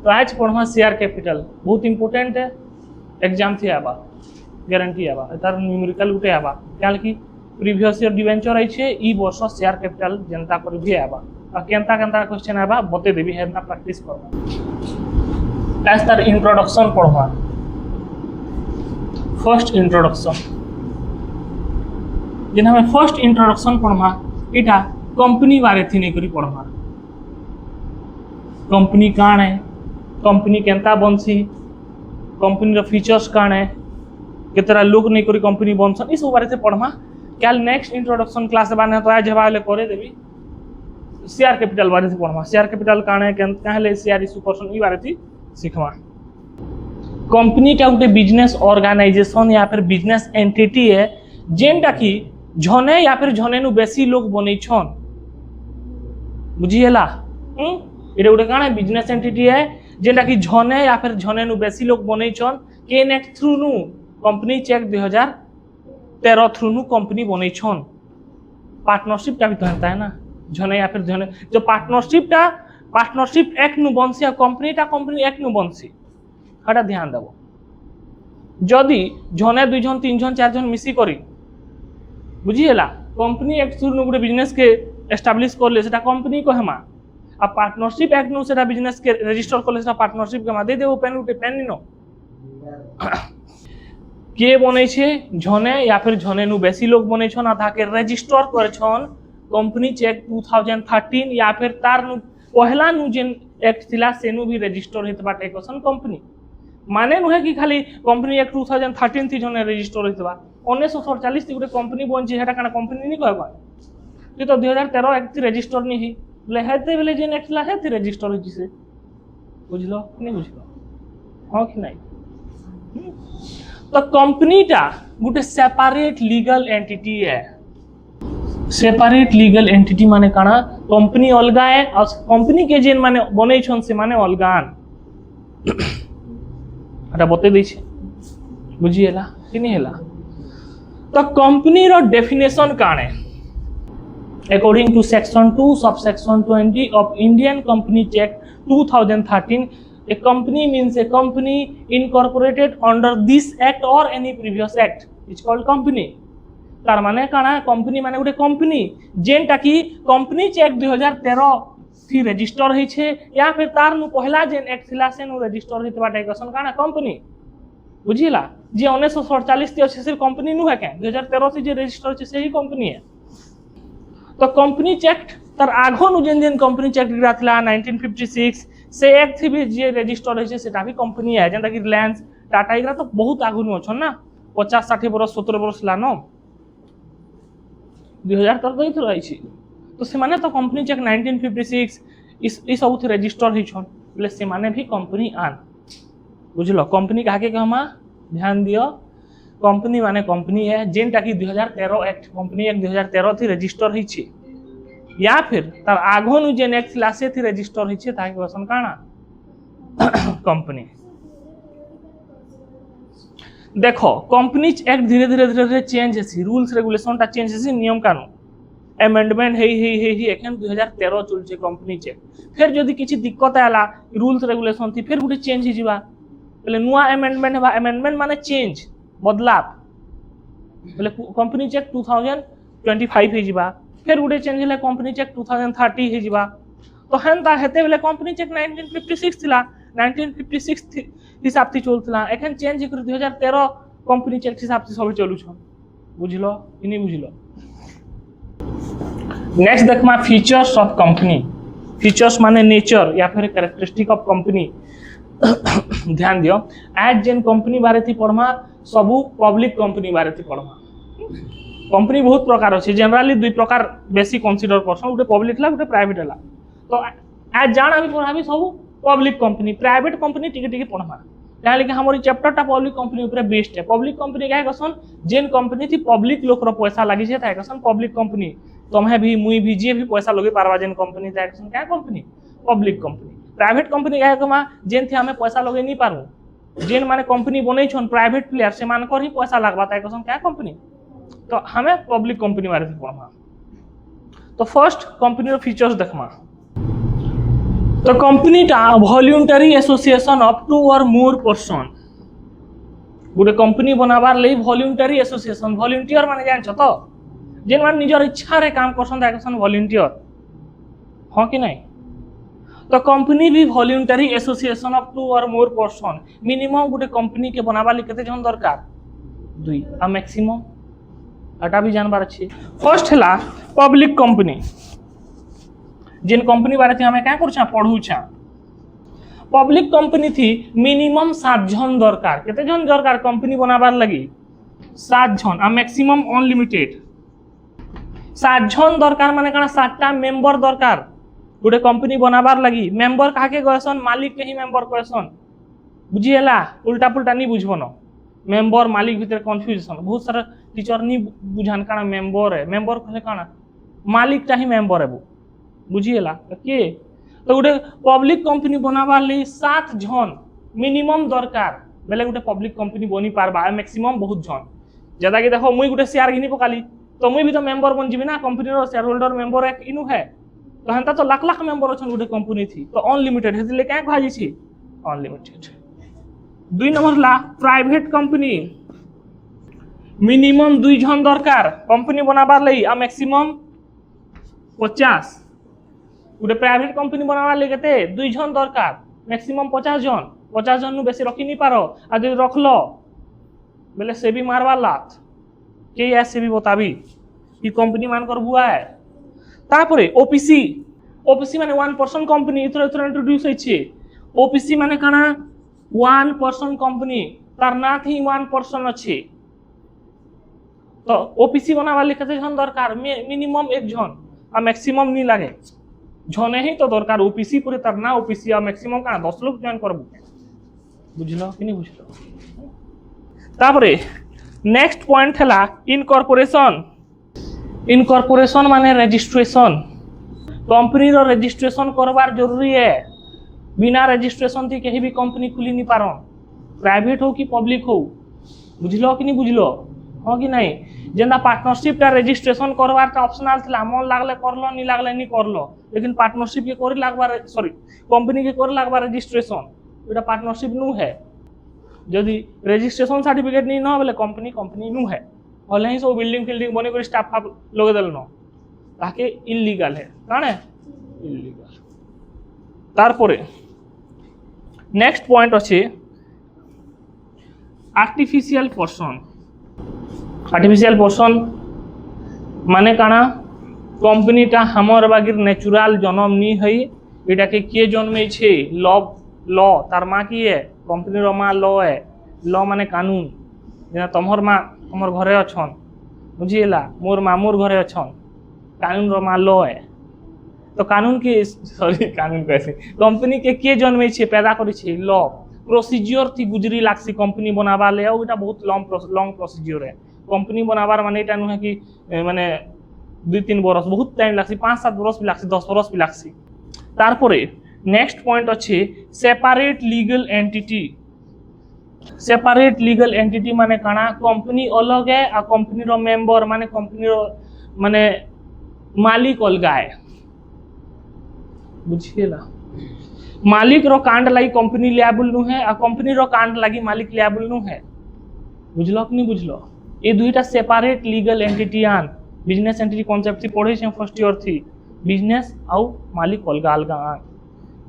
तो आज पढ़वा शेयर कैपिटल बहुत इंपोर्टेंट है एग्जाम थी आबा गारंटी आबा तार न्यूमेरिकल गुटे आबा क्या कि प्रीवियस ईयर डिवेंचर आइछे ई वर्ष शेयर कैपिटल जनता पर भी आबा आ केनता केनता क्वेश्चन आबा बते देबी हेना प्रैक्टिस करबा आज तार इंट्रोडक्शन पढ़वा फर्स्ट इंट्रोडक्शन जेन हमें फर्स्ट इंट्रोडक्शन पढ़वा इटा कंपनी बारे थी नहीं करी पढ़वा कंपनी काण है कंपनी केनता बनसी कंपनी रो फीचर्स काण है केतरा लोग नहीं करी कंपनी बनसन इस बारे से पढ़वा क्या नेक्स्ट इंट्रोडक्शन क्लास बाने तो आज हवाले करे देबी शेयर कैपिटल बारे से पढ़वा शेयर कैपिटल काण है काहे शेयर इशू करसन ई बारे थी सिखवा कंपनी टा गोटे बिजनेस ऑर्गेनाइजेशन या फिर बिजनेस एंटिटी है जेनटा की झने या फिर झने नु बेसी लोग बनै छन बुझिएला एटा गोटे काण है बिजनेस एंटिटी है जेनटा की झने या फिर झने नु बेसी लोग बनै छन के नेक्स्ट थ्रू नु कंपनी चेक 2013 थ्रू नु कंपनी बनै छन पार्टनरशिप टा भी तो होता है ना झने या फिर झने जो पार्टनरशिप एक नु बनसी कंपनी एक नु बनसी हटा ध्यान देव जदि झने 2 जन 3 जन 4 जन मिसी करी बुझिएला कंपनी एक थ्रू नु गोटे बिजनेस के एस्टाब्लिश करले सेटा कंपनी को हेमा आ पार्टनरशिप एक नु सेटा बिजनेस के रजिस्टर करले सेटा पार्टनरशिप के मा दे देबो पेन उठे पेन नो के बनै छे झने या फिर झने नु बेसी लोग बनै छन आ ताके रजिस्टर कर छन कंपनी चेक 2013 या फिर तार नु पहला नु जेन एक्ट थिला सेनु भी रजिस्टर हेत बाटे कोसन कंपनी माने नुहे कि खाली कंपनी एक 2013 थी जने रजिस्टर हेतबा 1947 थी गोटे कंपनी बनची हेटा काना कंपनी नहीं कहबा कि तो 2013 एक्ट रजिस्टर नहीं ही ले हेते बेले जेन एक्ट ला हेते रजिस्टर होची से बुझलो नहीं बुझलो हां कि नहीं तो कंपनी टा गोटे सेपरेट लीगल एंटिटी है सेपरेट लीगल एंटिटी माने काना कंपनी अलगा है और कंपनी के जेन माने बनै छन से माने अलगान अटा बते दै छै बुझिएला कि नहीं हैला तो कंपनी रो डेफिनेशन काण है according to section 2 subsection 20 of Indian company चेक 2013 a company means a company incorporated under this act or any previous act is called company तार माने काना कंपनी माने गोटे कंपनी जेनटा की कंपनी चेक 2013 थी रजिस्टर होई छे या फिर तार नु पहला जेन एक्ट थिला से नु रजिस्टर होइत बाटे कसन काना कंपनी बुझिला जे 1947 थी से कंपनी नु है के 2013 से जे रजिस्टर छे सेही कंपनी है तो कंपनी चेक तार आगो नु जेन कंपनी चेक दिरा थिला 1956 से एक थी भी जे रजिस्टर होई छे सेटा भी कंपनी है जेनटा की रिलायंस टाटा इगरा तो बहुत आगु नु छन ना 50 60 वर्ष 17 वर्ष लानो 2013 तो रही छी तो से माने तो कंपनी चेक 1956 इस सब थी रजिस्टर ही छन बोले से माने भी कंपनी आन बुझलो कंपनी काहे के कहमा ध्यान दियो कंपनी माने कंपनी है जेनटा की 2013 एक्ट कंपनी एक्ट 2013 थी रजिस्टर ही छी या फिर तार आगो नु जेन एक्ट लासे थी रजिस्टर ही छी ताके वसन काना कंपनी देखो कंपनी एक्ट धीरे धीरे चेंज है रूल्स रेगुलेशन टा चेंज है नियम कानून अमेंडमेंट है एखन 2013 चलছে कंपनी चेक फिर जदि किछि दिक्कत आला रूल्स रेगुलेशन थी फिर गुटे चेंज ही जिबा बोले नुआ अमेंडमेंट है अमेंडमेंट माने चेंज बदलाव बोले कंपनी चेक 2025 ही जिबा फिर गुटे चेंज है कंपनी चेक 2030 ही जिबा तो हेनता हेते बोले कंपनी चेक 1956 थिला 1956 हिसाब से चलता एखन चेंज कर 2013 कंपनी चेक हिसाब से सब चलू छ बुझलो कि नहीं बुझलो नेक्स्ट देखमा फीचर्स ऑफ कंपनी फीचर्स माने नेचर या फिर कैरेक्टरिस्टिक ऑफ कंपनी ध्यान दियो आज जेन कंपनी बारे थी पढ़मा सबु पब्लिक कंपनी बारे थी पढ़मा कंपनी बहुत प्रकार अछि जनरली दुई प्रकार बेसी कंसीडर करछन उटे पब्लिक ला उटे प्राइवेट ला तो आज जान अभी पढ़ा भी सब पब्लिक कंपनी प्राइवेट कंपनी टिके टिके पढ़मा क्या लिखा हमारी चैप्टर टा पब्लिक कंपनी ऊपर बेस्ड है पब्लिक कंपनी क्या कसन जेन कंपनी थी पब्लिक लोक रो पैसा लागि छै ता कसन पब्लिक कंपनी तुम्हें भी मुई भी जे भी पैसा लगे पारबा जेन कंपनी ता कसन क्या company public company private company क्या कमा जेन थी हमें पैसा लगे नहीं पारू जेन माने कंपनी बनै छन प्राइवेट प्लेयर से मान कर ही पैसा लागबा ता कसन क्या कंपनी तो हमें पब्लिक कंपनी बारे में पढ़मा तो फर्स्ट कंपनी रो फीचर्स देखमा तो कंपनी टा वॉलंटरी एसोसिएशन ऑफ 2 और मोर पर्सन गोटे कंपनी बनाबार लई वॉलंटरी एसोसिएशन वॉलंटियर माने जान तो जेन मान निजर इच्छा रे काम करसन ताकसन वॉलंटियर हां कि नहीं तो कंपनी भी वॉलंटरी एसोसिएशन ऑफ 2 और मोर पर्सन मिनिमम गोटे कंपनी के बनाबा लई केते जन दरकार 2 आ मैक्सिमम अटा भी जानबार अछि। फर्स्ट हला पब्लिक कंपनी जिन कंपनी बारे थी हमें क्या करछा पढुछा पब्लिक कंपनी थी मिनिमम 7 जन दरकार केते जन दरकार कंपनी बनाबार लगी 7 जन आ मैक्सिमम अनलिमिटेड 7 जन दरकार माने काना 7टा मेंबर दरकार गोटे कंपनी बनाबार लगी मेंबर काके गयसन मालिक के ही मेंबर कहसन बुझिएला उल्टा पुल्टा नहीं बुझबनो मेंबर मालिक भीतर कंफ्यूजन बहुत सारा टीचर नहीं बुझान काना मेंबर है मेंबर कहले काना मालिक टा ही मेंबर है वो बुझिएला के तो गोटे पब्लिक कंपनी बनाबार लई 7 जन मिनिमम दरकार बेले गोटे पब्लिक कंपनी बनी पारबा मैक्सिमम बहुत जन ज्यादा कि देखो मुई गोटे शेयर घिनी पकाली तो मुई भी तो मेंबर बन जीवी ना कंपनी रो शेयर होल्डर मेंबर एक इनु है तो हंता तो लाख लाख मेंबर अछन गोटे कंपनी थी तो अनलिमिटेड हेतिले क्या कहा छी अनलिमिटेड। 2 नंबर ला प्राइवेट कंपनी मिनिमम 2 जन दरकार कंपनी बनाबार लई आ मैक्सिमम 50 गोटे प्राइवेट कंपनी बनाबार लई केते 2 जन दरकार मैक्सिमम 50 जन नु बेसी रखी नहीं पारो आ जे रखलो बेले से भी मारवा लात के ऐसे भी बताबी कि कंपनी मान कर बुआ है तापरे ओपीसी माने 1 पर्सन कंपनी इथर इंट्रोड्यूस होइछे ओपीसी माने काना 1 पर्सन कंपनी तार ना थी 1 पर्सन अच्छे तो ओपीसी बनावा लिखते जन दरकार मिनिमम 1 जन आ मैक्सिमम नहीं लागे जने ही तो दरकार ओपीसी पूरे तार ना ओपीसी आ मैक्सिमम का 10 लोग जॉइन करबो बुझलो कि नहीं बुझलो। तापरे नेक्स्ट पॉइंट हला इनकॉर्पोरेशन माने रजिस्ट्रेशन कंपनी रो रजिस्ट्रेशन करबार जरूरी है बिना रजिस्ट्रेशन थी कहीं भी कंपनी खुली नहीं पारन प्राइवेट हो कि पब्लिक हो बुझलो कि नहीं बुझलो हाँ कि नहीं जेना पार्टनरशिप का रजिस्ट्रेशन करवार का ऑप्शनल था मन लागले करलो नहीं लागले नहीं करलो लेकिन पार्टनरशिप के कर लागबार सॉरी कंपनी के कर लागबार रजिस्ट्रेशन एटा पार्टनरशिप नु है जदि रजिस्ट्रेशन सर्टिफिकेट नहीं न बोले कंपनी नु है हले ही सब बिल्डिंग फिल्डिंग बने कर स्टाफ फाफ लगे देल न ताके इल्लीगल है काने इल्लीगल। तारपरे नेक्स्ट पॉइंट अच्छे आर्टिफिशियल पर्सन माने काना कंपनी टा हमर बागिर नेचुरल जन्म नहीं है एटा के किए जन्मे छे लॉ तार माँ की है कंपनी रो माँ लॉ है लॉ माने कानून जेना तमहर माँ हमर घरे अछन बुझिएला मोर मामूर घरे अछन कानून रो माँ लॉ है तो कानून के सॉरी कानून कैसे कंपनी के किए जन्मे छे पैदा करे छे लॉ प्रोसीजर थी गुजरी लागसी कंपनी बनाबा ले ओटा बहुत लॉन्ग प्रोसीजर है कंपनी बनाबार माने एटा नुहे कि माने 2-3 बरस बहुत टाइम लागसी 5-7 बरस भी लागसी 10 बरस भी लागसी। तारपरे नेक्स्ट पॉइंट अच्छे सेपरेट लीगल एंटिटी माने काना कंपनी अलग है आ कंपनी रो मेंबर माने कंपनी रो माने मालिक अलग है बुझिएला मालिक रो कांड लगी कंपनी लियाबल नु है आ कंपनी रो कांड लगी मालिक लियाबल नु है बुझलो कि नहीं बुझलो ये दुईटा सेपरेट लीगल एंटिटी आन बिजनेस एंटिटी कॉन्सेप्ट थी पढ़े छे फर्स्ट ईयर थी बिजनेस आउ मालिक अलग अलग आन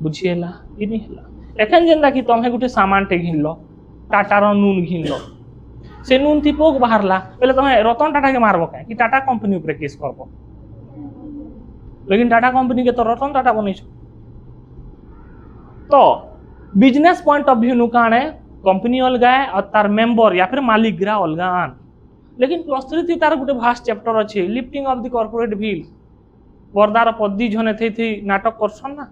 बुझिएला कि नहीं हला एखन जेंदा कि तमे गुटे सामान टे घिनलो टाटा रो नून घिनलो से नून थी पोक बाहरला पहले तमे रतन टाटा के मारबो का कि टाटा कंपनी ऊपर केस करबो लेकिन टाटा कंपनी के तो रतन टाटा बनै छ तो बिजनेस पॉइंट ऑफ व्यू नु काने कंपनी अलग है और तार मेंबर या फिर मालिक ग्रा अलग आन लेकिन प्लस 3 थी तार गुटे भास्ट चैप्टर अच्छे lifting of the corporate veil पर्दार पद्दी जने थी नाटक करछन ना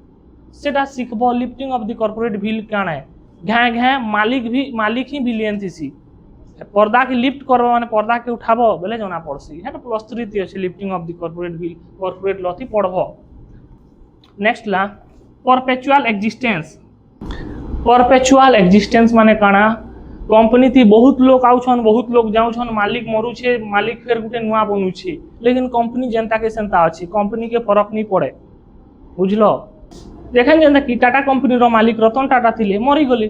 सेटा सिखबो lifting of the corporate veil काने घाए मालिक ही विलियन थी पर्दा के लिफ्ट करबो माने पर्दा के उठाबो बेले जना पड़सी है तो प्लस 3 थी अच्छे lifting of the corporate wheel corporate law थी पढ़बो। नेक्स्ट ला परपेचुअल एक्जिस्टेंस माने काना कंपनी थी बहुत लोग आउछन बहुत लोग जाउछन मालिक मरु छे मालिक फिर गुटे नुआ बनू छे लेकिन कंपनी जनता के सेंता अछि कंपनी के फरक नहीं पड़े बुझलो देखें जेनता कि टाटा कंपनी रो मालिक रतन टाटा थिले मरी गले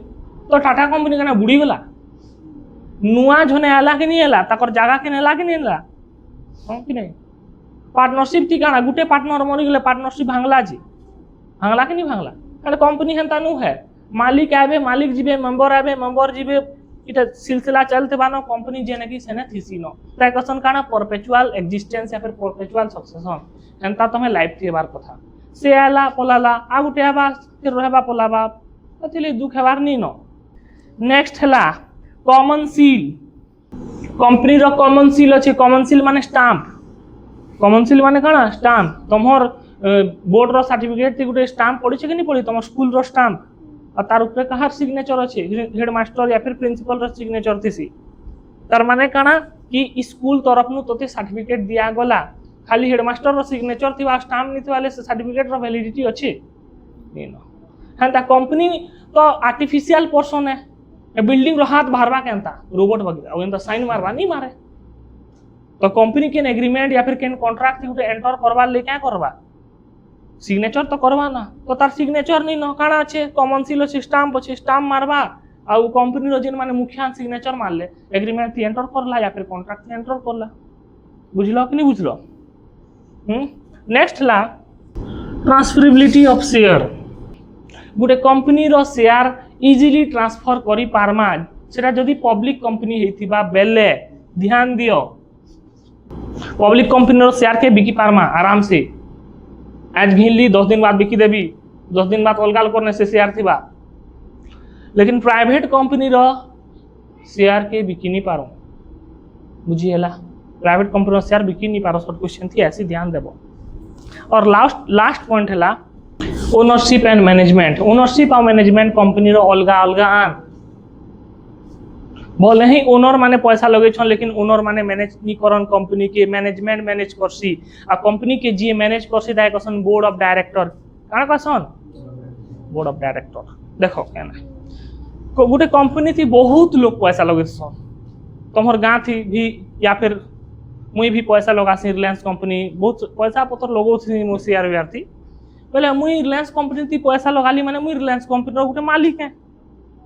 तो टाटा कंपनी कना बुड़ी गला नुआ जने आला कि नहीं आला ताकर जागा के नेला कि नहीं आला हां कि नहीं पार्टनरशिप थी काना गुटे पार्टनर मरी गले पार्टनरशिप भांगला जी भांगला कि नहीं भांगला काले कंपनी हेंता नु है मालिक आबे मालिक जीबे मेंबर जीबे इटा सिलसिला चलते बानो कंपनी जेने कि सेने थिसी नो ताय कसन काना परपेचुअल एग्जिस्टेंस या फिर परपेचुअल सक्सेशन हेंता तमे लाइफ थी बार कथा से आला पलाला आ गुटे आबा फिर रहबा पलाबा अतिले दुख हेबार नी नो नेक्स्ट हला कॉमन सील कंपनी रो कॉमन सील अछि कॉमन सील माने स्टाम्प कॉमन सील माने काना स्टाम्प तमहर बोर्ड रो सर्टिफिकेट थी गुटे स्टाम्प पड़ी छै कि नहीं पड़ी तमर स्कूल रो स्टाम्प और तार ऊपर कहार सिग्नेचर अछि हेडमास्टर या फिर प्रिंसिपल रो सिग्नेचर थिसी तार माने काना कि स्कूल तरफ नु तोते सर्टिफिकेट दिया गला खाली हेडमास्टर रो सिग्नेचर थिबा स्टाम्प निति वाले से सर्टिफिकेट रो वैलिडिटी अछि नीनो हंता कंपनी तो आर्टिफिशियल पर्सन है ए बिल्डिंग रो हाथ बाहरवा केनता रोबोट वगैरह ओनता साइन मारवा नहीं मारे तो कंपनी केन एग्रीमेंट या फिर केन कॉन्ट्रैक्ट गुटे एंटर करवा ले क्या करवा सिग्नेचर तो करवा ना तो तार सिग्नेचर नहीं न काना छे कॉमन सील अछि स्टाम्प मारवा आ कंपनी रो जिन माने मुखिया सिग्नेचर मारले एग्रीमेंट थी एंटर करला या फिर कॉन्ट्रैक्ट थी एंटर करला बुझलो कि नहीं बुझलो नेक्स्ट ला ट्रांसफरेबिलिटी ऑफ शेयर गुटे कंपनी रो शेयर इजीली ट्रांसफर करी पारमा सेटा जदी पब्लिक कंपनी हेतिबा बेले ध्यान दियो पब्लिक कंपनी रो शेयर के बिकी पारमा आराम से आज घिनली 10 दिन बाद बिकी देवी 10 दिन बाद अलगाल करने से शेयर थिबा लेकिन प्राइवेट कंपनी रो शेयर के बिकी नहीं पारो बुझिएला प्राइवेट कंपनी रो शेयर बिकी नहीं पारो शॉर्ट क्वेश्चन थी ऐसे ध्यान देबो और लास्ट पॉइंट हैला ओनरशिप एंड मैनेजमेंट ओनरशिप और मैनेजमेंट कंपनी रो अलगा अलगा आन बोले ही ओनर माने पैसा लगे छन लेकिन ओनर माने मैनेज नहीं करन कंपनी के मैनेजमेंट मैनेज करसी आ कंपनी के जी मैनेज करसी दाय कसन बोर्ड ऑफ डायरेक्टर काना कसन बोर्ड ऑफ डायरेक्टर देखो केना को गुटे कंपनी थी बहुत लोग पैसा लगे छन तमहर गां थी भी या फिर मुई भी पैसा लगासी रिलायंस कंपनी बहुत पैसा पत्र लगो थी मो शेयर वेयर थी पहले मुई रिलायंस कंपनी थी पैसा लगाली माने मुई रिलायंस कंपनी रो गुटे मालिक है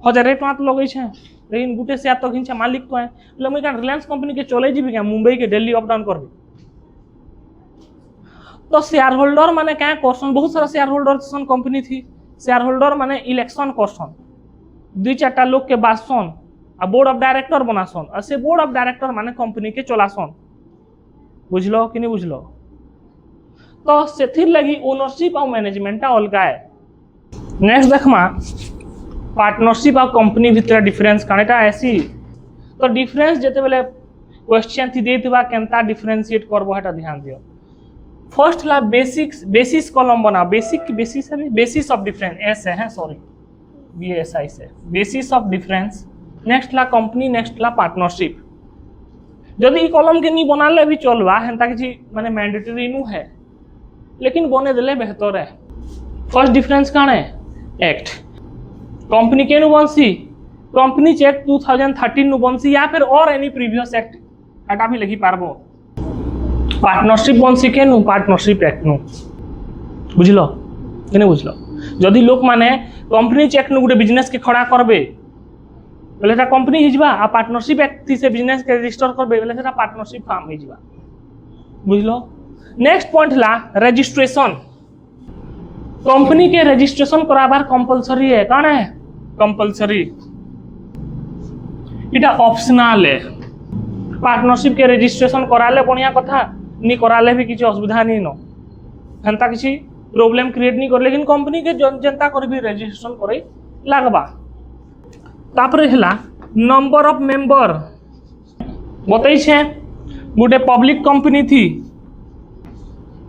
1000 टका तो लगे छे लेकिन गुटे शेयर तो घिनछे मालिक तो है बोले मुई कान रिलायंस कंपनी के चले जीबी क्या मुंबई के दिल्ली अप डाउन करबी तो शेयर होल्डर माने क्या करसन बहुत सारा शेयर होल्डर सन कंपनी थी शेयर होल्डर माने इलेक्शन करसन 2-4 लोग के बासन आ बोर्ड ऑफ डायरेक्टर बनासन आ से बोर्ड ऑफ डायरेक्टर माने कंपनी के चलासन बुझलो कि नहीं बुझलो तो सेथिर लगी ओनरशिप और मैनेजमेंट अलगा है नेक्स्ट देखमा पार्टनरशिप और कंपनी भितर डिफरेंस कानेटा ऐसी तो डिफरेंस जेते बेले क्वेश्चन थी देथिबा केनता डिफरेंशिएट करबो हेटा ध्यान दियो फर्स्ट ला बेसिस कॉलम बना बेसिस है बेसिस ऑफ डिफरेंस एस है सॉरी बीएसआई से बेसिस ऑफ डिफरेंस नेक्स्ट ला कंपनी नेक्स्ट ला पार्टनरशिप जदि ई कॉलम के नहीं बनाले भी चलबा हेंता कि माने मैंडेटरी नु है लेकिन बने देले बेहतर है फर्स्ट डिफरेंस काने एक्ट कंपनी के नु बंसी कंपनी चेक 2013 नु बंसी या फिर और एनी प्रीवियस एक्ट एटा भी लिखी पारबो पार्टनरशिप बंसी के नु पार्टनरशिप एक्ट नु बुझलो कि नहीं बुझलो जदि लोक माने कंपनी चेक नु गुटे बिजनेस के खड़ा करबे बोले एटा कंपनी हिजबा आ पार्टनरशिप एक्ट थी से बिजनेस के रजिस्टर करबे बोले एटा पार्टनरशिप फार्म हिजबा बुझलो नेक्स्ट पॉइंट ला रजिस्ट्रेशन कंपनी के रजिस्ट्रेशन कराबार कंपलसरी है काना है कंपलसरी इटा ऑप्शनल है पार्टनरशिप के रजिस्ट्रेशन कराले बढ़िया कथा नहीं कराले भी किसी असुविधा नहीं न हेंता किसी प्रॉब्लम क्रिएट नहीं कर लेकिन कंपनी के जनता कर भी रजिस्ट्रेशन करे लागबा तापरे हला नंबर ऑफ मेंबर बताई छे गुटे पब्लिक कंपनी थी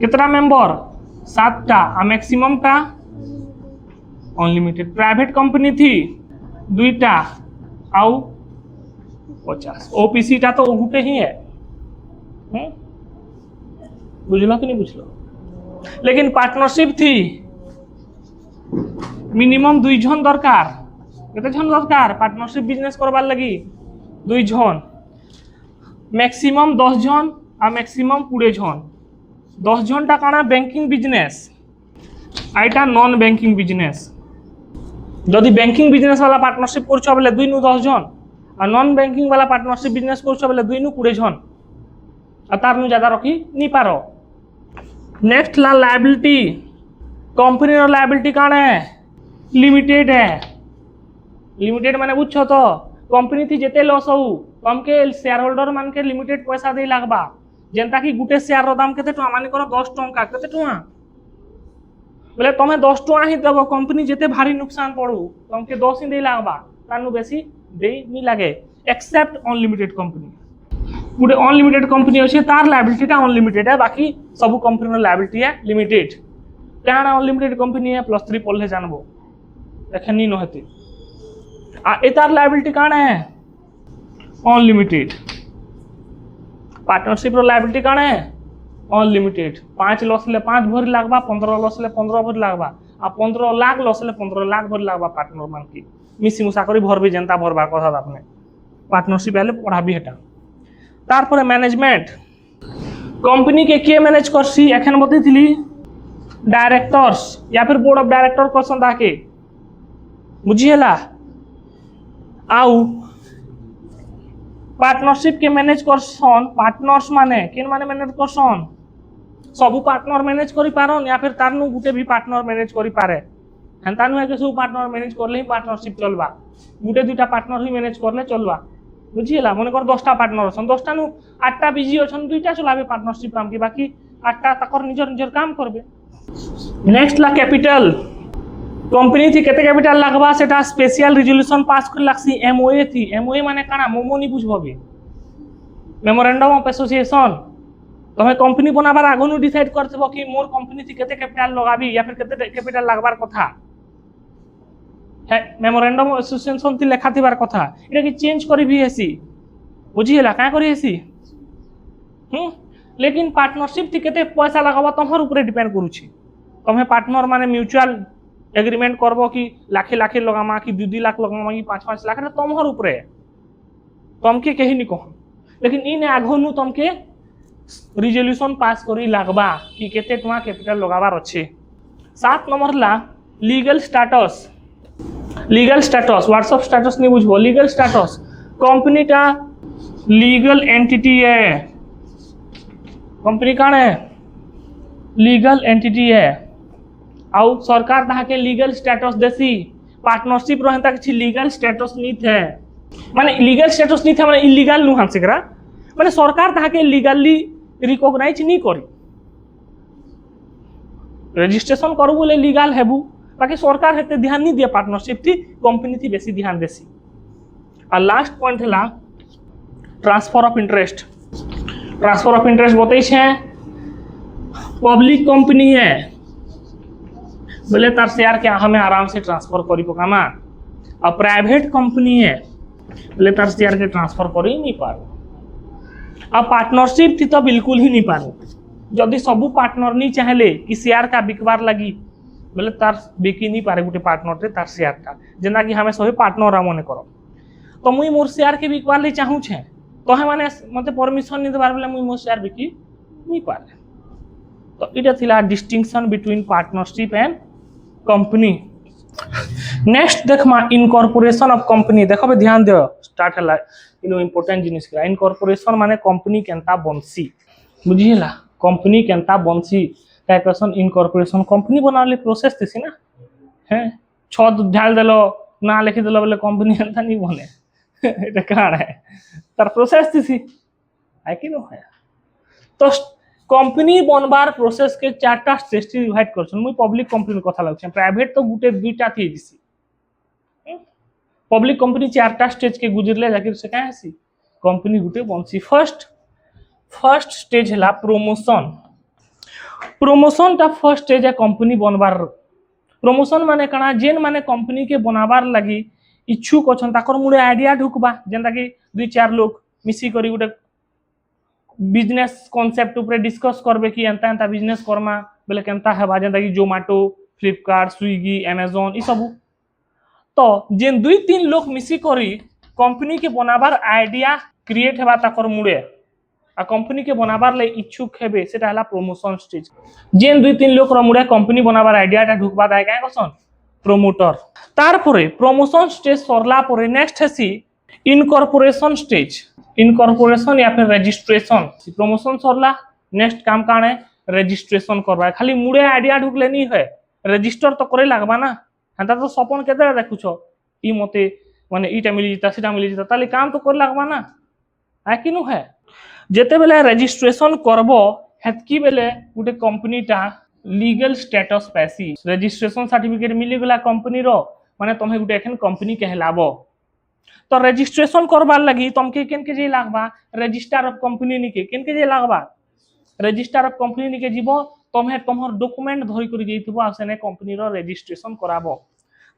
कितना मेंबर 7टा आ मैक्सिमम टा अनलिमिटेड प्राइवेट कंपनी थी 2टा आउ 50 ओपीसी टा तो गुटे ही है बुझलो कि नहीं बुझलो लेकिन पार्टनरशिप थी मिनिमम 2 जन दरकार केते जन दरकार पार्टनरशिप बिजनेस करबार लगी 2 जन मैक्सिमम 10 जन आ मैक्सिमम 20 जन 10 जन टा काना banking business आईटा non banking business जदि बैंकिंग बिजनेस वाला पार्टनरशिप कर बेले 2 नु 10 जन और नॉन बैंकिंग वाला पार्टनरशिप बिजनेस कर बेले 2 नु 20 जन और तार नु ज्यादा रखी नहीं पारो। नेक्स्ट ला लायबिलिटी कंपनी रो लायबिलिटी काण है लिमिटेड है। लिमिटेड माने बुझ तो कंपनी थी जेते लॉस हो तुमके शेयर होल्डर मान के लिमिटेड पैसा दे लागबा जेंता कि गुटे शेयर रो दाम केते टका माने करो 10 टका केते टका बोले तुम्हें 10 टका ही देव कंपनी जेते भारी नुकसान पड़ू तुमके 10 ही दे लागबा तानु बेसी दे नहीं लागे एक्सेप्ट अनलिमिटेड कंपनी गुटे अनलिमिटेड कंपनी अछि तार लायबिलिटी ता अनलिमिटेड है बाकी सब कंपनी रो लायबिलिटी है लिमिटेड काण अनलिमिटेड कंपनी है +3 पढ़ले जानबो एखनी न हेते आ एतार लायबिलिटी काण है अनलिमिटेड। पार्टनरशिप रो लायबिलिटी काण है अनलिमिटेड 5 लॉस ले 5 भर लागबा 15 लॉस ले 15 भर लागबा आ 15 लाख लॉस ले 15 लाख भर लागबा पार्टनर मान की मिसी मुसा करी भर भी जनता भरबा कथा आपने पार्टनरशिप आले पढ़ा भी हेटा। तार पर मैनेजमेंट कंपनी के के मैनेज करसी एखन बतैथिली डायरेक्टर्स या फिर बोर्ड ऑफ डायरेक्टर करसन ताके बुझिएला आउ पार्टनरशिप के मैनेज करसन पार्टनर्स माने केन माने मैनेज करसन सब पार्टनर मैनेज करि पारन या फिर तारनु गुटे भी पार्टनर मैनेज करि पारे हेंता नु के सब पार्टनर मैनेज करले ही पार्टनरशिप चलबा गुटे दुटा पार्टनर ही मैनेज करले चलबा बुझिएला मने कर 10टा पार्टनर अछन 10टा नु 8टा बिजी अछन दुइटा चलाबे पार्टनरशिप काम की बाकी 8टा तकर निजर निजर काम करबे। नेक्स्ट ला कैपिटल कंपनी थी केते कैपिटल लागबा सेटा स्पेशल रिजोल्यूशन पास कर लागसी एमओए थी एमओए माने काना मोमो नी बुझबबे मेमोरेंडम ऑफ एसोसिएशन तमे कंपनी बनाबार आगनु डिसाइड करथबो कि मोर कंपनी थी केते कैपिटल लगाबी या फिर केते कैपिटल लागबार कथा है मेमोरेंडम ऑफ एसोसिएशन थी लेखा थिबार कथा एटा कि चेंज करी भी हेसी बुझिएला का करी हेसी लेकिन पार्टनरशिप थी केते पैसा लगाबा तमहर ऊपर डिपेंड करूची तमे पार्टनर माने म्यूचुअल एग्रीमेंट करबो कि लाखे लाखे लगामा कि 2-2 लाख लगामा कि 5-5 लाख तमहर ऊपर तमके कही नहीं कह लेकिन इन आगनु तमके रिजोल्यूशन पास करी लागबा कि केते टका कैपिटल लगाबार अछि। 7 नंबर ला लीगल स्टेटस व्हाट्सएप स्टेटस नहीं बुझबो लीगल स्टेटस कंपनी टा लीगल एंटिटी है कंपनी काण है लीगल एंटिटी है आउ सरकार ताके लीगल स्टेटस देसी पार्टनरशिप रहता कि लीगल स्टेटस नहीं थे माने लीगल स्टेटस नहीं थे माने इलीगल नु हांसिकरा माने सरकार ताके लीगली रिकॉग्नाइज नहीं करी रजिस्ट्रेशन करू बोले लीगल हेबू बाकी सरकार हेते ध्यान नहीं दिया पार्टनरशिप थी कंपनी थी बेसी ध्यान देसी। और लास्ट पॉइंट है ट्रांसफर ऑफ इंटरेस्ट बताई छे पब्लिक कंपनी है बोले तार शेयर के हमें आराम से ट्रांसफर करी पकामा और प्राइवेट कंपनी है बोले तार शेयर के ट्रांसफर कर ही नहीं पारो। अब पार्टनरशिप थी तो बिल्कुल ही नहीं पारो जदि सबू पार्टनर नहीं चाहले कि शेयर का बिकबार लगी बोले तार बिकी नहीं पारे गोटे पार्टनर रे तार शेयर का जेना कि हमें सभी पार्टनर मने करो तो मुई मोर शेयर के बिकबार ले चाहू छे तो हे माने मते परमिशन नहीं देबार बोले मुई मोर शेयर बिकी नहीं पारे। तो इटा थिला distinction between partnership and company. Next देखमा इनकॉर्पोरेशन ऑफ कंपनी देखो बे ध्यान दियो स्टार्ट हला इनो इंपोर्टेंट जिनिस का इनकॉर्पोरेशन माने कंपनी केनता बंसी बुझिएला कंपनी केनता बंसी काय person इनकॉर्पोरेशन कंपनी बनाले प्रोसेस थिसी ना हैं छत ढाल देलो ना लिखि देलो बोले कंपनी एंता नहीं बने एटा काण है तार प्रोसेस थिसी है कि न है। तो कंपनी बनबार प्रोसेस के 4टा स्टेज डिवाइड करछन मुई पब्लिक कंपनी कथा लागछ प्राइवेट तो गुटे 2टा थी दिसी पब्लिक कंपनी 4टा स्टेज के गुजरले जाके से का हसी कंपनी गुटे बनसी। फर्स्ट स्टेज हला प्रमोशन टा फर्स्ट स्टेज है कंपनी बनबार प्रमोशन माने कणा जेन माने कंपनी के बनाबार लगी इच्छुक अछन ताकर मुडे आइडिया ढुकबा जेंता कि 2-4 लोग मिसी करी गुटे बिजनेस कॉन्सेप्ट ऊपर डिस्कस करबे कि एंता एंता बिजनेस करमा बोले केनता हेबा जेंता कि जोमेटो फ्लिपकार्ट स्विगी अमेजन ई सब तो जेन 2-3 लोग मिसी करी कंपनी के बनाबार आइडिया क्रिएट हेबा ताकर मुडे आ कंपनी के बनाबार ले इच्छुक हेबे सेटा हला प्रमोशन स्टेज। जेन 2-3 लोक रो मुडे कंपनी बनाबार आइडियाटा ढुकबा दाय काय करसन प्रमोटर। तार परे प्रमोशन स्टेज सरला परे नेक्स्ट हेसी इनकॉर्पोरेशन स्टेज। इनकॉर्पोरेशन या फिर रजिस्ट्रेशन। प्रमोशन सरला नेक्स्ट काम काणे रजिस्ट्रेशन करबा। खाली मुडे आइडिया ढुकले नहीं है, रजिस्टर तो करे लागबा ना। हंता तो सपन केते देखुछो ई मते माने ईटा मिली जिता सेटा मिली जिता ताले काम तो करे लागबा ना है कि नु है। जेते बेले रजिस्ट्रेशन करबो हेतकी बेले गुटे कंपनीटा लीगल स्टेटस पैसी रजिस्ट्रेशन सर्टिफिकेट मिली गला कंपनी रो माने तमे गुटे एखन कंपनी कहलाबो। तो रजिस्ट्रेशन करबार लगी तमके केन के जे लागबा रजिस्टर ऑफ कंपनी निके केन के जे लागबा रजिस्टर ऑफ कंपनी निके जीवो तमे तमहर डॉक्यूमेंट धरि करि जइतबो आ सेने कंपनी रो रजिस्ट्रेशन कराबो।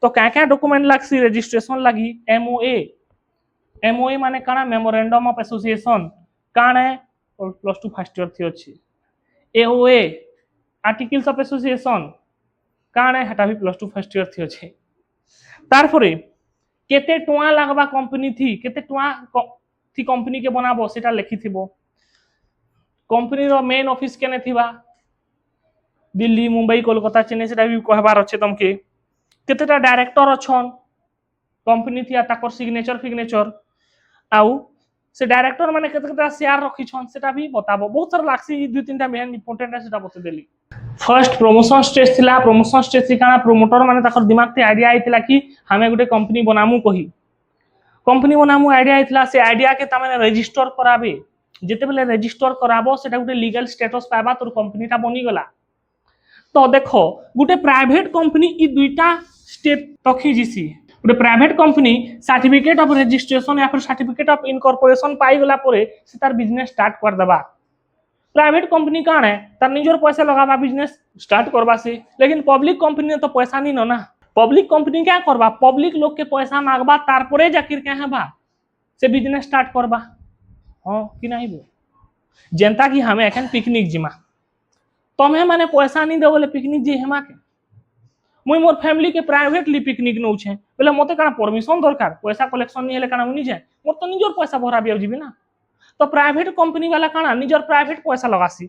तो क्या डॉक्यूमेंट लागसी रजिस्ट्रेशन लगी एमओए। एमओए माने काना मेमोरेंडम ऑफ एसोसिएशन काने +2 फर्स्ट ईयर थी अछि। एओए आर्टिकल्स ऑफ एसोसिएशन काने हटा भी +2 फर्स्ट ईयर थी अछि। तार परे केते टुआ लागबा कंपनी थी केते टुआ थी कंपनी के बनाबो सेटा लिखिथिबो। कंपनी रो मेन ऑफिस केने थिबा दिल्ली मुंबई कोलकाता चेन्नई सेटा भी कहबार अछि तमके। केतेटा डायरेक्टर अछन कंपनी थिया ताकर सिग्नेचर आउ से डायरेक्टर माने केतेटा शेयर रखी छन सेटा भी बताबो। बहुत सारा लाक्सी 2-3 टा मेन इंपोर्टेंट है सेटा बते देली। फर्स्ट प्रमोशन स्टेज थिला। प्रमोशन स्टेज थिकाना प्रोमोटर माने ताकर दिमाग ते आइडिया आइतिला कि हमें गुटे कंपनी बनामु कही कंपनी बनामु आइडिया आइतिला। से आइडिया के ता माने रजिस्टर कराबे। जेते बेले रजिस्टर कराबो सेटा गुटे लीगल स्टेटस पाबा तोर कंपनीटा बनी गला। तो देखो गुटे प्राइवेट कंपनी ई दुईटा स्टेप तखी जिसी। गुटे private company certificate of registration या फिर सर्टिफिकेट ऑफ इनकॉर्पोरेशन पाई गला परे से तार बिजनेस स्टार्ट कर देबा। प्राइवेट कंपनी काण है तार निजर पैसा लगाबा बिजनेस स्टार्ट करबा से। लेकिन पब्लिक कंपनी तो पैसा नहीं ना। पब्लिक कंपनी क्या करबा पब्लिक लोग के पैसा मांगबा तार परे जाकिर के हेबा से बिजनेस स्टार्ट करबा। हां कि नहीं बो जनता की हमें एखन पिकनिक जिमा तमे माने पैसा नहीं देबले पिकनिक जे हेमा के मुई मोर फैमिली के प्राइवेटली पिकनिक नौ छे बोले मते काना परमिशन दरकार पैसा कलेक्शन नहीं हेले काना उनी जे मोर तो निजर पैसा भरा बिया जिबी ना। तो प्राइवेट कंपनी वाला काना निजर प्राइवेट पैसा लगासी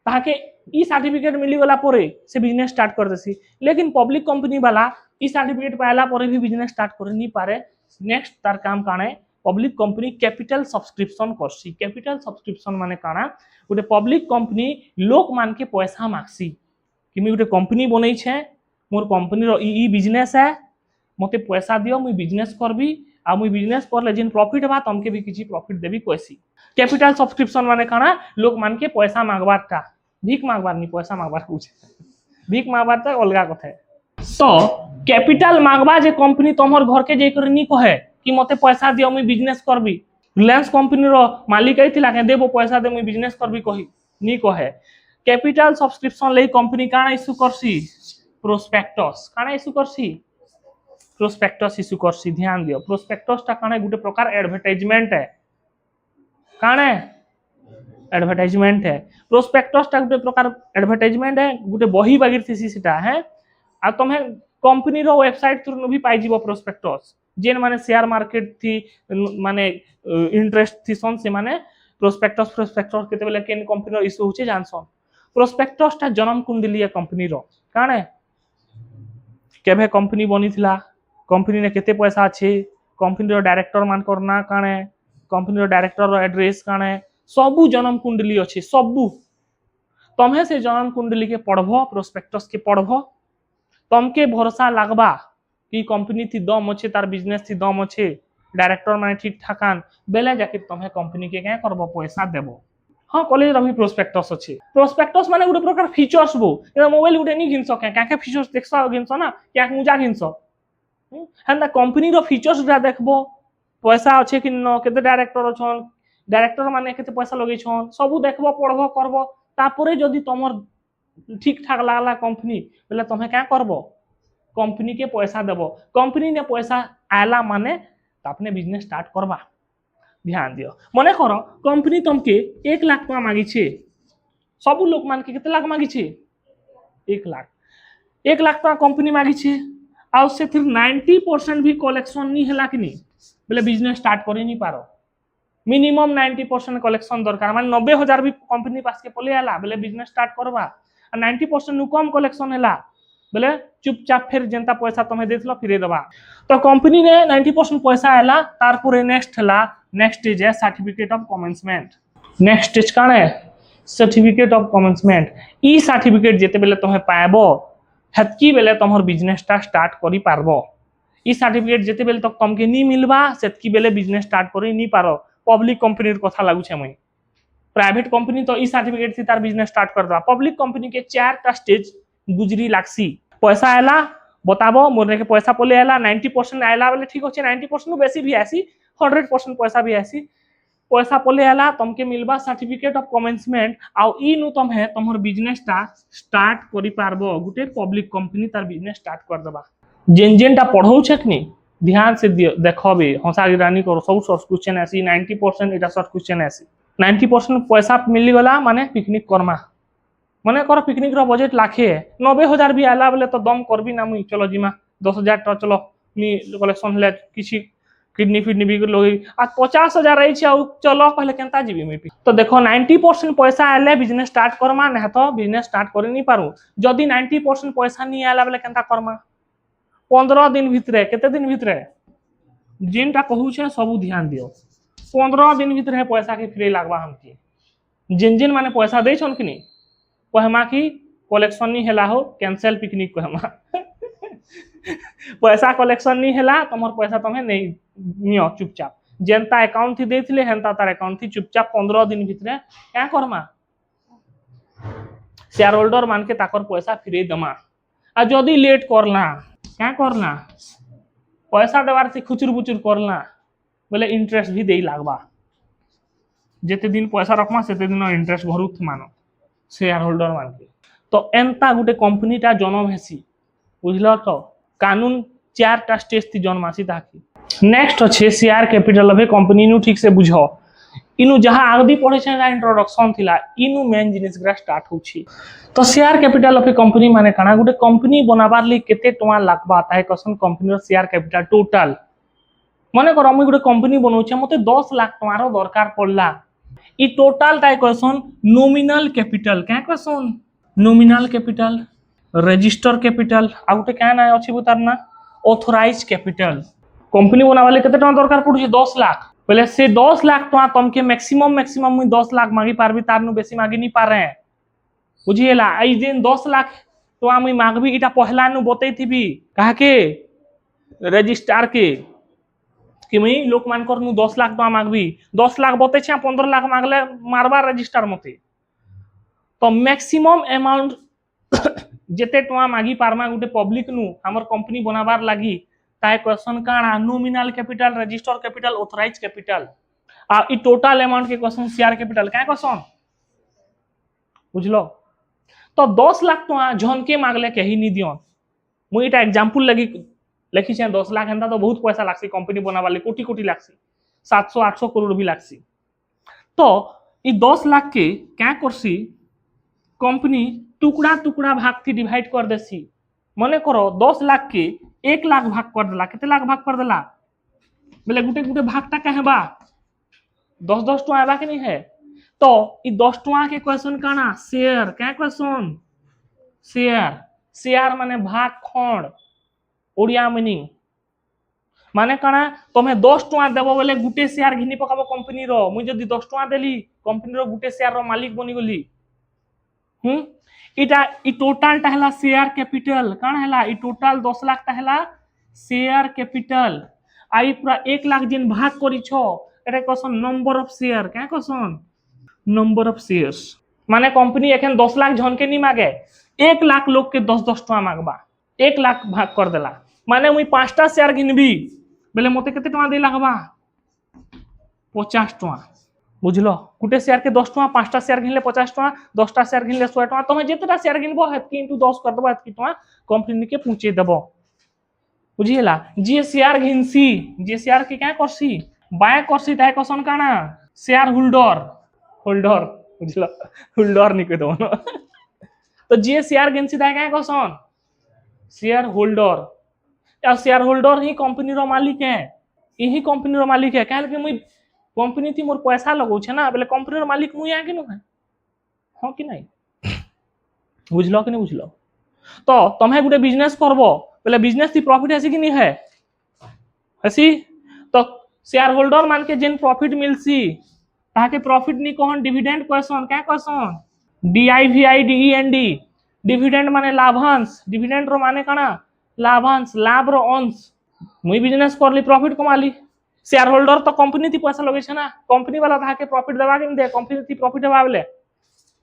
ताके ई सर्टिफिकेट मिली गला परे से बिजनेस स्टार्ट कर देसी। लेकिन पब्लिक कंपनी वाला ई सर्टिफिकेट पाइला परे भी बिजनेस स्टार्ट कर नहीं पारे। नेक्स्ट तार काम काने पब्लिक कंपनी कैपिटल सब्सक्रिप्शन करसी। कैपिटल सब्सक्रिप्शन माने काना गोटे पब्लिक कंपनी लोक मान के पैसा मागसी कि मी गोटे कंपनी बनै छे मोर कंपनी रो ई बिजनेस है मते पैसा दियो मुई बिजनेस करबी आ मुई बिजनेस करले जिन प्रॉफिट बा तमके भी किछि प्रॉफिट देबी कैसी। कैपिटल सब्सक्रिप्शन माने काना लोक मान के पैसा मागबारटा भीख मागबार नहीं पैसा मागबार कुछ भीख मागबारटा अलगा कथा है। तो कैपिटल मागबा जे कंपनी तमहर घर के जे कर नी कहे कि मते पैसा दियो मुई बिजनेस करबी। रिलायंस कंपनी रो मालिक आइतिला के देबो पैसा दे मुई बिजनेस करबी कही नी कहे। कैपिटल सब्सक्रिप्शन ले कंपनी काना इशू करसी प्रोस्पेक्टस काना इशू करसी प्रोस्पेक्टस इशू करसी। ध्यान दियो प्रोस्पेक्टस ता काना गुटे प्रकार एडवर्टाइजमेंट है काना एडवर्टाइजमेंट है। प्रोस्पेक्टस ता गुटे प्रकार एडवर्टाइजमेंट है गुटे बही बागिर थीसी सेटा है आ तमे कंपनी रो वेबसाइट थ्रू भी पाई जीवो प्रोस्पेक्टस जेन माने शेयर मार्केट थी माने इंटरेस्ट थी सन से माने प्रोस्पेक्टस केते बेले केन कंपनी रो इशू होचे जानसन। प्रोस्पेक्टस ता जन्म कुंडली कंपनी रो काने केबे कंपनी बनिथिला कंपनी ने केते पैसा अछि कंपनी रो डायरेक्टर मान करना काने कंपनी रो डायरेक्टर रो एड्रेस काने सबु जन्म कुंडली अछि सबु। तमे से जन्म कुंडली के पढ़बो प्रोस्पेक्टस के पढ़बो तमके भरोसा लागबा कि कंपनी थी दम अच्छे तार बिजनेस थी दम अच्छे डायरेक्टर माने ठीक ठाकान बेले जाके तमे कंपनी के क्या करबो पैसा देबो। हां कॉलेज रभी प्रोस्पेक्टस अच्छे प्रोस्पेक्टस माने गुटे प्रकार फीचर्स बो ए मोबाइल गुटे नी घिनसो क्या क्या फीचर्स देखसा घिनसो ना क्या मुजा घिनसो हंदा कंपनी रो फीचर्स गुटा देखबो पैसा अच्छे कि न केते डायरेक्टर अछन डायरेक्टर माने केते पैसा लगै छन सबु देखबो पढ़बो करबो तापरे जदी तमर ठीक ठाक लागला कंपनी बोले तमे क्या करबो कंपनी के पैसा देबो। कंपनी ने पैसा आला माने अपने बिजनेस स्टार्ट करबा। ध्यान दियो मने करो कंपनी तमके 1 लाख टका मांगी छे सबु लोक मान के केते लाख मांगी छे 1 लाख 1 लाख टका कंपनी मांगी छे आ से फिर 90% भी कलेक्शन नहीं हैला कि नहीं बोले बिजनेस स्टार्ट करि नहीं पारो मिनिमम 90% कलेक्शन दरकार माने 90,000 भी कंपनी पास के पले आला बेले बिजनेस स्टार्ट करबा 90% नु कम कलेक्शन हैला बेले चुपचाप फिर जनता पैसा तुम्हें देथलो फिरे दबा तो कंपनी ने 90% पैसा आला तार पुरे नेक्स्ट हला नेक्स्ट स्टेज है certificate of commencement next stage काण है certificate of commencement E certificate जेते बेले तुम्हें पाएबो हेतकी बेले तमहर बिजनेस टा स्टार्ट करि पारबो ई सर्टिफिकेट जेते बेले तक तुमके नी मिलबा सेतकी बेले बिजनेस स्टार्ट करि नी पारो पब्लिक कंपनी कथा लागू छे मुई प्राइवेट कंपनी तो ई सर्टिफिकेट से तार बिजनेस स्टार्ट कर दवा पब्लिक कंपनी के 4टा स्टेज गुजरी लागसी पैसा आला बताबो मोरे के पैसा पले आला 90% आला बेले ठीक होचे 90% बेसी भी आसी 100% पैसा भी आसी पैसा पले आला तुमके मिलबा सर्टिफिकेट ऑफ कमेंसमेंट आउ ई नु तमहे तमहर बिजनेस टा स्टार्ट करि पारबो गुटे पब्लिक कंपनी तार बिजनेस स्टार्ट कर दबा जेन जेनटा पढ़ौ छकनी ध्यान से देखबे हंसा गिरानी करो सब शॉर्ट क्वेश्चन आसी 90% एटा शॉर्ट क्वेश्चन आसी 90% पैसा मिली गला माने पिकनिक करमा माने कर पिकनिक रो बजट लाखे 90,000 भी आला बेले तो दम करबी ना मुई चलो जिमा 10,000 टा चलो मी कलेक्शन ले किछि किडनी फिडनी भी लोगी आ 50,000 रही छे चलो पहले केनता जीबी मी तो देखो 90% पैसा आले बिजनेस स्टार्ट करमा ना तो बिजनेस स्टार्ट करि नहीं पारू जदी 90% पैसा नहीं आला बेले केनता करमा 15 दिन भितरे केते दिन भितरे जिनटा कहू छे सब ध्यान दियो 15 दिन भितरे पैसा के फ्री लागबा हमके जिन जिन माने पैसा दे छन कि नहीं कहमा कि कलेक्शन नहीं हैला हो कैंसिल पिकनिक कहमा पैसा कलेक्शन नहीं हैला तमर पैसा तमे नहीं नियो चुपचाप जेनता अकाउंट थी देथिले हेनता तार अकाउंट थी चुपचाप 15 दिन भितरे क्या करमा शेयर होल्डर मान के ताकर पैसा फ्री दमा आ जदी लेट करला क्या करना पैसा देवार से खुचुर बुचुर करना बोले इंटरेस्ट भी दे लागबा जेते दिन पैसा रखमा सेते दिन इंटरेस्ट भरुत मानो शेयर होल्डर मान के तो एंता गुटे कंपनी टा जन्म हेसी बुझलो तो कानून 4टा स्टेज थी जन्मासी ताकि नेक्स्ट अच्छे share capital of A company नु ठीक से बुझो इनु जहां आगदी पढ़े छै इंट्रोडक्शन थिला इनु मेन जिनिस ग्रा स्टार्ट होछि तो share capital of A company माने काना गुटे कंपनी बनाबार ਲਈ केते टका लागबा ताहे कसन कंपनी रो शेयर कैपिटल टोटल माने कर हम गुटे कंपनी बनौ छै मते 10 लाख टका रो दरकार पड़ला ई टोटल ताहे कसन नॉमिनल कैपिटल क्या कसन नॉमिनल कैपिटल रजिस्टर कैपिटल आ गुटे क्या ना अछि बुतारना ऑथराइज कैपिटल कंपनी बनाबा ਲਈ केते टका दरकार पड़ुछि 10 लाख पहले से 10 लाख टका तुमके मैक्सिमम मुई 10 लाख मांगी पारबी तारनु बेसी मांगी नहीं पारे बुझिएला आई दिन 10 लाख टका मुई मांगबी इटा पहला नु बतई थीबी कहा के रजिस्ट्रार के कि मुई लोक मान कर नु 10 लाख टका मांगबी 10 लाख बतई छै 15 लाख मांगले मारबा रजिस्ट्रार मते तो मैक्सिमम अमाउंट जेते टका मांगी पारमा गुटे पब्लिक नु हमर कंपनी बनाबार लागि ताय क्वेश्चन काना nominal capital register capital authorise capital आ ई टोटल अमाउंट के क्वेश्चन शेयर कैपिटल क्या क्वेश्चन बुझलो तो 10 लाख टका झनके मांगले कही नहीं दियन मुई एटा एग्जांपल लगी लिखी छै 10 लाख एंता तो बहुत पैसा लागसी कंपनी बनाबा ले कोटी कोटी लागसी 700 800 करोड़ भी लागसी तो ई 10 लाख के क्या करसी कंपनी टुकड़ा टुकड़ा भाग थी डिवाइड कर देसी मने करो 10 लाख के 1 लाख भाग कर देला कितने लाख भाग कर देला बोले गुटे गुटे भागटा कहे बा 10-10 टका आबा के नहीं है तो ई 10 टका के क्वेश्चन काना शेयर क्या क्वेश्चन शेयर शेयर माने भाग खंड ओडिया मीनिंग माने काना तुम्हें 10 टका देबो बोले गुटे शेयर घिनी पकाबो कंपनी रो मुई जदी 10 टका देली कंपनी रो गुटे शेयर रो मालिक बनी गली इटा ई टोटल टहला शेयर कैपिटल कान हैला ई टोटल 10 लाख टहला शेयर कैपिटल आई पूरा 1 लाख जिन भाग करी छो एटा क्वेश्चन नंबर ऑफ शेयर क्या क्वेश्चन नंबर ऑफ शेयर्स माने कंपनी एखन 10 लाख जन के नहीं मांगे 1 लाख लोग के 10-10 टका मांगबा 1 लाख भाग कर देला माने मुई 5टा शेयर घिनबी बोले मते केते टका दे लागबा 50 टका बुझलो गुटे शेयर के 10 टका 5टा शेयर घिनले 50 टका 10टा शेयर घिनले 100 टका तमे जेतेटा शेयर घिनबो हेतकी इनटू 10 कर देबो हेतकी टका कंपनी के पहुंचे देबो बुझिएला जे शेयर घिनसी जे शेयर के क्या करसी बाय करसी ताहे क्वेश्चन काना शेयर होल्डर होल्डर बुझलो होल्डर नहीं कह दो तो जे शेयर घिनसी ताहे क्या क्वेश्चन शेयर होल्डर या शेयर होल्डर ही कंपनी रो मालिक है यही कंपनी रो मालिक है कहल के मुई कंपनी थी मोर पैसा लगौछे ना बोले कंपनी रो मालिक मुई है कि नुहे हाँ कि नहीं बुझलो कि नहीं बुझलो तो तुम्हें गोटे बिजनेस करबो बोले बिजनेस थी प्रॉफिट है कि नहीं है हसी तो शेयर होल्डर मान के जेन प्रॉफिट मिलसी ताके प्रॉफिट नहीं कहन डिविडेंड कहसन क्या कहसन DIVIDEND डिविडेंड माने लाभांश डिविडेंड रो माने काना लाभांश लाभ रो अंश मुई बिजनेस करली प्रॉफिट कमाली शेयर होल्डर तो कंपनी थी पैसा लगे छे ना कंपनी वाला ताके प्रॉफिट देवा के दे कंपनी थी प्रॉफिट देवा बोले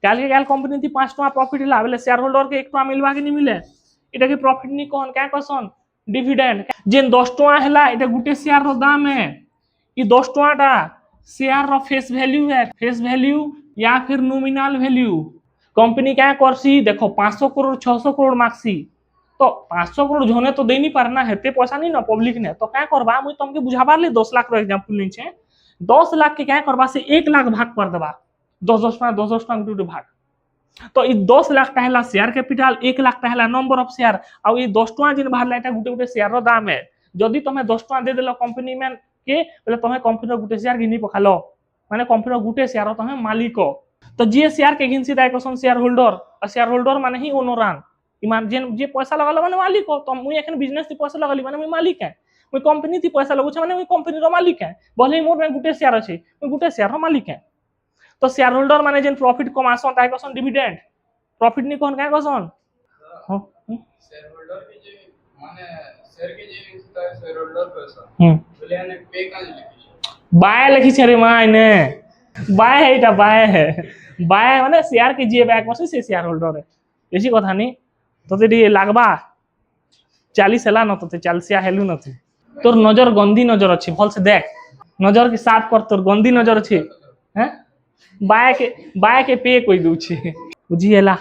काल के काल कंपनी थी 5 टका प्रॉफिट ला बोले शेयर होल्डर के 1 टका मिलवा के नहीं मिले इटा के प्रॉफिट नहीं कहन क्या कहसन डिविडेंड जेन 10 टका हैला इटा गुटे शेयर रो दाम है ये 10 टका शेयर रो फेस वैल्यू या फिर नॉमिनल वैल्यू कंपनी क्या करसी देखो 500 करोड़ 600 करोड़ मांगसी तो 500 करोड़ झोने तो दे नहीं पारना हेते पैसा नहीं ना पब्लिक ने तो क्या करबा मुई तुमके बुझाबार ले 10 लाख रो एग्जांपल नहीं छे 10 लाख के क्या करबा से 1 लाख भाग कर देबा 10 टका गुटे भाग तो ये 10 लाख कहला शेयर कैपिटल 1 लाख कहला नंबर ऑफ शेयर आ ये 10 टका जिन बाहर लाइटा गुटे गुटे शेयर रो दाम है जदी तुम्हें 10 टका दे देलो कंपनी में के बोले तुम्हें कंपनी रो गुटे शेयर गिनी पखालो माने कंपनी रो गुटे शेयर तुम्हें मालिक तो जे शेयर के गिनसी दाय कसन शेयर होल्डर माने ही ओनरान ईमान जेन जे पैसा लगालो माने मालिक हो तो मुई एखन बिजनेस थी पैसा लगाली माने मुई मालिक है मुई कंपनी थी पैसा लगुछ माने मुई कंपनी रो मालिक है भले मोर में गुटे शेयर अछि मुई गुटे शेयर रो मालिक है तो शेयर होल्डर माने जेन प्रॉफिट कमासन ताय कसन डिविडेंड प्रॉफिट नहीं कोन काय कसन शेयर होल्डर के जे माने शेयर के जे इंस्टा शेयर होल्डर पैसा बोले ने पे का लिखी बाय लिखी छे रे मायने बाय है এটা बाय माने शेयर के जे बैक मसे से शेयर होल्डर है बेसी কথা नहीं তোতে দিয়ে লাগবা 40 হেলা ন তোতে 40 হেলু নথি তোর নজর গন্দি নজর আছে ভলসে দেখ নজর কি সাফ কর তোর গন্দি নজর আছে হ্যাঁ বায় के पे কই দউছি বুঝিয়েলা